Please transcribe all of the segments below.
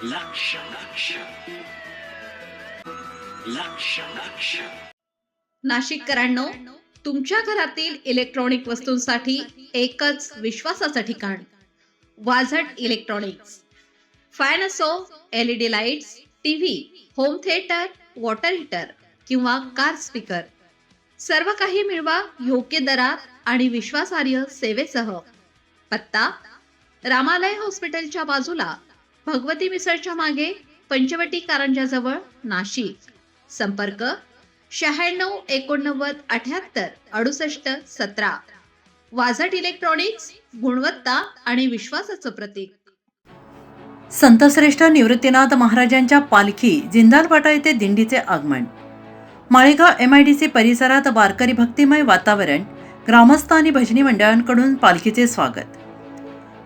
लक्ष लक्ष लक्ष लक्ष नाशिककरांनो, तुमच्या घरातील इलेक्ट्रॉनिक वस्तूंसाठी एकच विश्वासाचं ठिकाण वाझट इलेक्ट्रॉनिक्स. फॅन असो, LED lights, TV, home theatre, water heater किंवा कार स्पीकर, सर्व काही मिळवा योग्य दरात आणि विश्वासार्ह सेवेसह. पत्ता: रामालय हॉस्पिटलच्या बाजूला, भगवती मिसळच्या मागे, पंचवटी कारंजाजवळ, नाशिक. संपर्क: 96 89 78 68 17. वाझट इलेक्ट्रॉनिक्स, गुणवत्ता आणि विश्वासाचं प्रतीक. संतश्रेष्ठ निवृत्तीनाथ महाराजांच्या पालखी जिंदालपाटा येथे दिंडीचे आगमन. माळेगाव MIDC परिसरात वारकरी भक्तिमय वातावरण, ग्रामस्थ आणि भजनी मंडळांकडून पालखीचे स्वागत.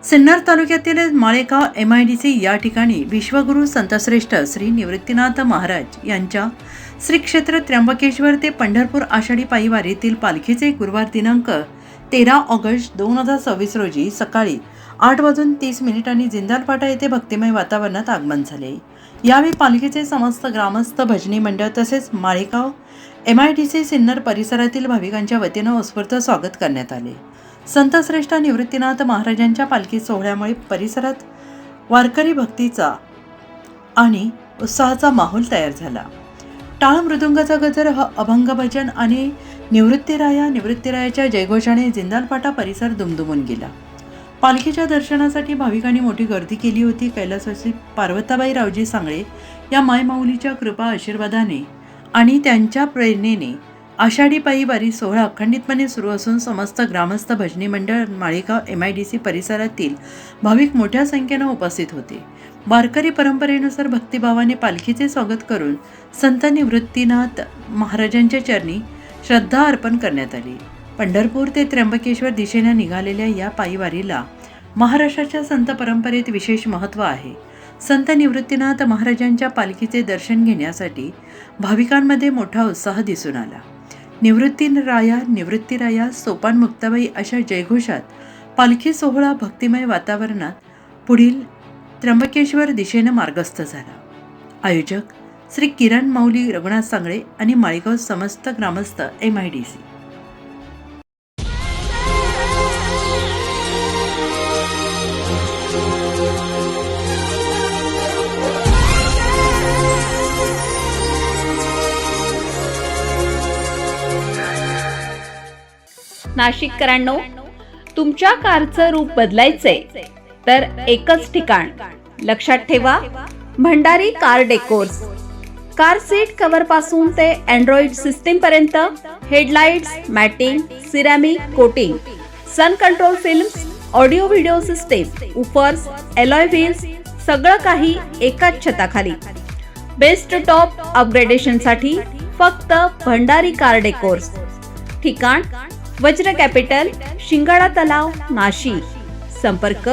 सिन्नर तालुक्यातील माळेगाव MIDC या ठिकाणी विश्वगुरू संतश्रेष्ठ श्री निवृत्तीनाथ महाराज यांच्या श्री क्षेत्र त्र्यंबकेश्वर ते पंढरपूर आषाढी पायी वारीतील पालखीचे गुरुवार दिनांक 13 ऑगस्ट 2026 रोजी सकाळी 8:30 जिंदालपाटा येथे भक्तिमय वातावरणात आगमन झाले. यावेळी पालखीचे समस्त ग्रामस्थ, भजनी मंडळ तसेच माळेगाव MIDC सिन्नर परिसरातील भाविकांच्या वतीनं उत्स्फूर्त स्वागत करण्यात आले. संतश्रेष्ठ निवृत्तीनाथ महाराजांच्या पालखी सोहळ्यामुळे परिसरात वारकरी भक्तीचा आणि उत्साहाचा माहोल तयार झाला. टाळ मृदुंगाचा गजर, अभंग भजन आणि निवृत्तीरायाच्या जयघोषाने जिंदालपाटा परिसर दुमदुमून गेला. पालखीच्या दर्शनासाठी भाविकांनी मोठी गर्दी केली होती. कैलासवासी पार्वताबाई रावजी सांगळे या मायमाऊलीच्या कृपा आशीर्वादाने आणि त्यांच्या प्रेरणेने आषाढी पायी वारी सोहळा अखंडितपणे सुरू असून समस्त ग्रामस्थ, भजनी मंडळ, माळेगाव MIDC परिसरातील भाविक मोठ्या संख्येनं उपस्थित होते. वारकरी परंपरेनुसार भक्तिभावाने पालखीचे स्वागत करून संत निवृत्तीनाथ महाराजांच्या चरणी श्रद्धा अर्पण करण्यात आली. पंढरपूर ते त्र्यंबकेश्वर दिशेने निघालेल्या या पायी वारीला महाराष्ट्राच्या संत परंपरेत विशेष महत्त्व आहे. संत निवृत्तीनाथ महाराजांच्या पालखीचे दर्शन घेण्यासाठी भाविकांमध्ये मोठा उत्साह दिसून आला. निवृत्तीराया, सोपान मुक्ताबाई अशा जयघोषात पालखी सोहळा भक्तिमय वातावरणात पुढील त्र्यंबकेश्वर दिशेने मार्गस्थ झाला. आयोजक श्री किरण माऊली रघुनाथ सांगळे आणि माळेगाव समस्त ग्रामस्थ MIDC. नाशिककरांनो, तुमच्या कारचं रूप बदलायचंय तर एकच ठिकाण. लक्षात ठेवा, Bhandari car decors. Car seat cover पासून ते अँड्रॉइड सिस्टीम पर्यंत, headlights, matting, ceramic coating, sun control films, audio video system, woofers, alloy wheels, सगळं काही एकाच छताखाली. बेस्ट टॉप अपग्रेडेशन साठी फक्त भंडारी कार डेकोर्स. ठिकाण: वज्र कॅपिटल, शिंगाडा तलाव, नाशिक. संपर्क: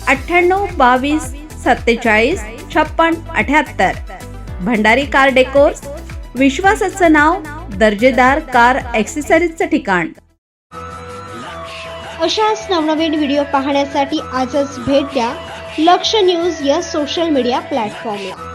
98 22 47 56 78. भंडारी कार डेकोर्स, विश्वासाचं नाव, दर्जेदार कार ॲक्सेसरीजचं ठिकाण. अशाच नवनवीन व्हिडिओ पाहण्यासाठी आजच भेट द्या लक्ष न्यूज या सोशल मीडिया प्लॅटफॉर्मला.